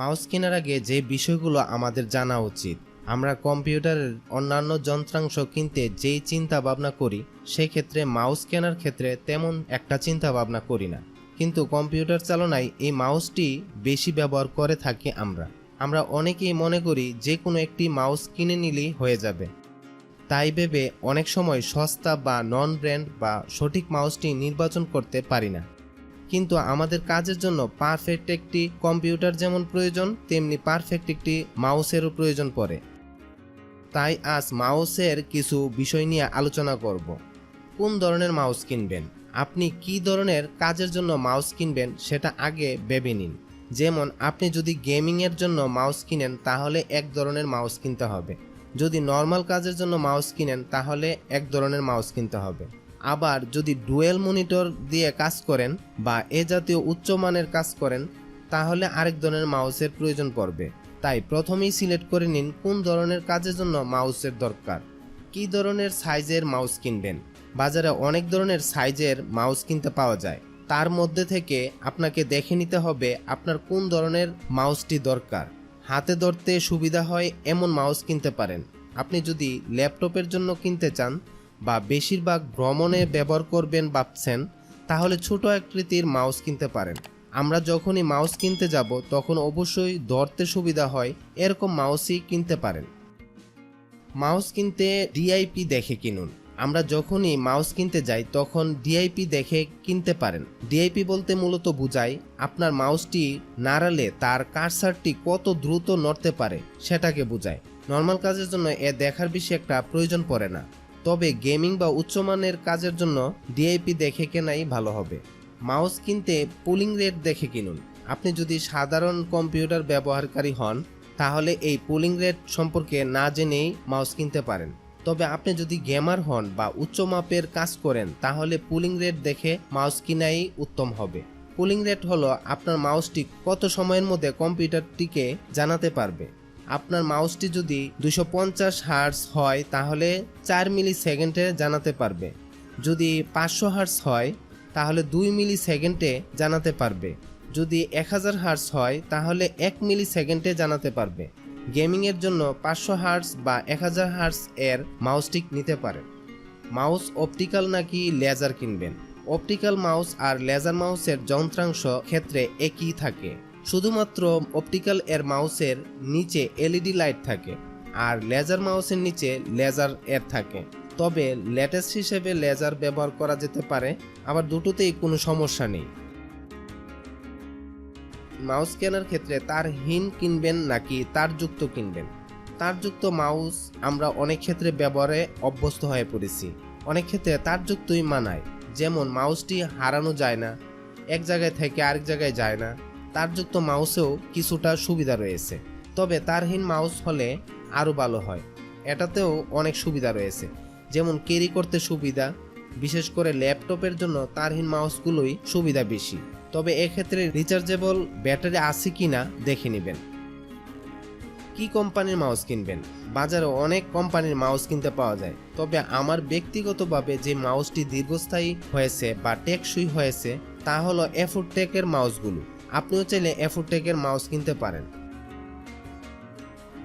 Mouse কেনার আগে যে বিষয়গুলো আমাদের জানা উচিত। আমরা কম্পিউটারের অন্যান্য যন্ত্রাংশ কিনতে যেই চিন্তা ভাবনা করি, সেক্ষেত্রে মাউস কেনার ক্ষেত্রে তেমন একটা চিন্তা ভাবনা করি না, কিন্তু কম্পিউটার চালনায় এই মাউসটি বেশি ব্যবহার করে থাকি আমরা অনেকেই মনে করি যে কোনো একটি মাউস কিনে নিলেই হয়ে যাবে। তাই ভেবে অনেক সময় সস্তা বা নন ব্র্যান্ড বা সঠিক মাউসটি নির্বাচন করতে পারি না। কিন্তু আমাদের কাজের জন্য পারফেক্ট একটি কম্পিউটার যেমন প্রয়োজন, তেমনি পারফেক্ট একটি মাউসেরও প্রয়োজন পড়ে। তাই আজ মাউসের কিছু বিষয় নিয়ে আলোচনা করব। কোন ধরনের মাউস কিনবেন, আপনি কি ধরনের কাজের জন্য মাউস কিনবেন সেটা আগে ভেবে নিন। যেমন আপনি যদি গেমিংয়ের জন্য মাউস কিনেন তাহলে এক ধরনের মাউস কিনতে হবে, যদি নর্মাল কাজের জন্য মাউস কিনেন তাহলে এক ধরনের মাউস কিনতে হবে। আবার যদি ডুয়েল মনিটর দিয়ে কাজ করেন বা এ জাতীয় উচ্চমানের কাজ করেন তাহলে আরেক ধরনের মাউসের প্রয়োজন পড়বে। তাই প্রথমেই সিলেক্ট করে নিন কোন ধরনের কাজের জন্য মাউসের দরকার। কী ধরনের সাইজের মাউস কিনবেন, বাজারে অনেক ধরনের সাইজের মাউস কিনতে পাওয়া যায়। তার মধ্যে থেকে আপনাকে দেখে নিতে হবে আপনার কোন ধরনের মাউসটি দরকার। হাতে ধরতে সুবিধা হয় এমন মাউস কিনতে পারেন। আপনি যদি ল্যাপটপের জন্য কিনতে চান বা বেশিরভাগ ভ্রমণে ব্যবহার করবেন ভাবছেন, তাহলে ছোট আকৃতির মাউস কিনতে পারেন। আমরা যখনই মাউস কিনতে যাব তখন অবশ্যই ধরতে সুবিধা হয় এরকম মাউসই কিনতে পারেন। মাউস কিনতে ডিআইপি দেখে কিনুন। আমরা যখনই মাউস কিনতে যাই তখন ডিআইপি দেখে কিনতে পারেন। ডিআইপি বলতে মূলত বোঝায় আপনার মাউসটি নাড়ালে তার কার্সারটি কত দ্রুত নড়তে পারে সেটাকে বোঝায়। নর্মাল কাজের জন্য এ দেখার বেশি একটা প্রয়োজন পড়ে না, তবে গেমিং বা উচ্চমানের কাজের জন্য ডিআইপি দেখে কেনাই ভালো হবে। মাউস কিনতে পুলিং রেট দেখে কিনুন। আপনি যদি সাধারণ কম্পিউটার ব্যবহারকারী হন তাহলে এই পুলিং রেট সম্পর্কে না জেনেই মাউস কিনতে পারেন, তবে আপনি যদি গেমার হন বা উচ্চ মাপের কাজ করেন তাহলে পুলিং রেট দেখে মাউস কিনাই উত্তম হবে। পুলিং রেট হলো আপনার মাউসটি কত সময়ের মধ্যে কম্পিউটারটিকে জানাতে পারবে। আপনার মাউসটি যদি 250 হার্টজ হয় তাহলে 4 মিলি সেকেন্ডে জানাতে পারবে। যদি 500 হার্টজ হয় তাহলে 2 মিলি সেকেন্ডে জানাতে পারবে। যদি 1000 হার্টজ হয় তাহলে 1 মিলি সেকেন্ডে জানাতে পারবে। গেমিংয়ের জন্য 500 হার্টজ বা 1000 হার্টজ এর মাউসটি নিতে পারেন। মাউস অপটিক্যাল নাকি লেজার কিনবেন? অপটিক্যাল মাউস আর লেজার মাউসের যন্ত্রাংশ ক্ষেত্রে একই থাকে, শুধুমাত্র অপটিক্যাল এর মাউসের নিচে এলইডি লাইট থাকে আর লেজার মাউসের নিচে লেজার এর থাকে। তবে লেটেস্ট হিসেবে লেজার ব্যবহার করা যেতে পারে, আবার দুটোতেই কোনো সমস্যা নেই। মাউস কেনার ক্ষেত্রে তারহীন কিনবেন নাকি তারযুক্ত কিনবেন? তারযুক্ত মাউস আমরা অনেক ক্ষেত্রে ব্যবহারে অভ্যস্ত হয়ে পড়েছি, অনেক ক্ষেত্রে তারযুক্তই মানায়। যেমন মাউসটি হারানো যায় না, এক জায়গায় থেকে আরেক জায়গায় যায় না। তারযুক্ত মাউসেও কিছুটা সুবিধা রয়েছে, তবে তারহীন মাউস হলে আরও ভালো হয়। এটাতেও অনেক সুবিধা রয়েছে, যেমন ক্যারি করতে সুবিধা, বিশেষ করে ল্যাপটপের জন্য তারহীন মাউসগুলোই সুবিধা বেশি। তবে এক্ষেত্রে রিচার্জেবল ব্যাটারি আছে কিনা দেখে নেবেন। কি কোম্পানির মাউস কিনবেন? বাজারে অনেক কোম্পানির মাউস কিনতে পাওয়া যায়, তবে আমার ব্যক্তিগতভাবে যে মাউসটি দীর্ঘস্থায়ী হয়েছে বা টেকসই হয়েছে তা হলো এফোরটেকের মাউসগুলো। আপনিও চাইলে এফোরটেকের মাউস কিনতে পারেন।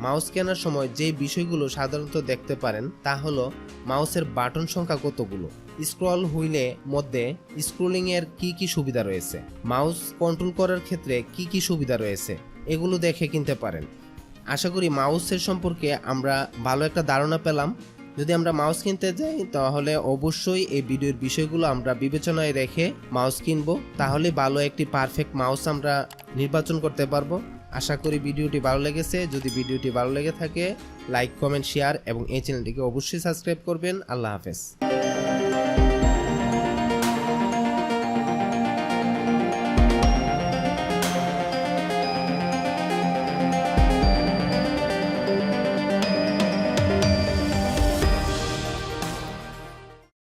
মাউস কেনার সময় যে বিষয়গুলো সাধারণত দেখতে পারেন তা হলো মাউসের বাটন সংখ্যা কতগুলো, স্ক্রল হুইলে মধ্যে স্ক্রোলিং এর কি সুবিধা রয়েছে, মাউস কন্ট্রোল করার ক্ষেত্রে কি সুবিধা রয়েছে, এগুলো দেখে কিনতে পারেন। আশা করি মাউসের সম্পর্কে আমরা ভালো একটা ধারণা পেলাম। যদি আমরা মাউস কিনতে যাই তাহলে অবশ্যই এই ভিডিওর বিষয়গুলো আমরা বিবেচনায় রেখে মাউস কিনবো, তাহলে ভালো একটি পারফেক্ট মাউস আমরা নির্বাচন করতে পারবো। আশা করি ভিডিওটি ভালো লেগেছে। যদি ভিডিওটি ভালো লেগে থাকে লাইক, কমেন্ট, শেয়ার এবং এই চ্যানেলটিকে অবশ্যই সাবস্ক্রাইব করবেন। আল্লাহ হাফেজ।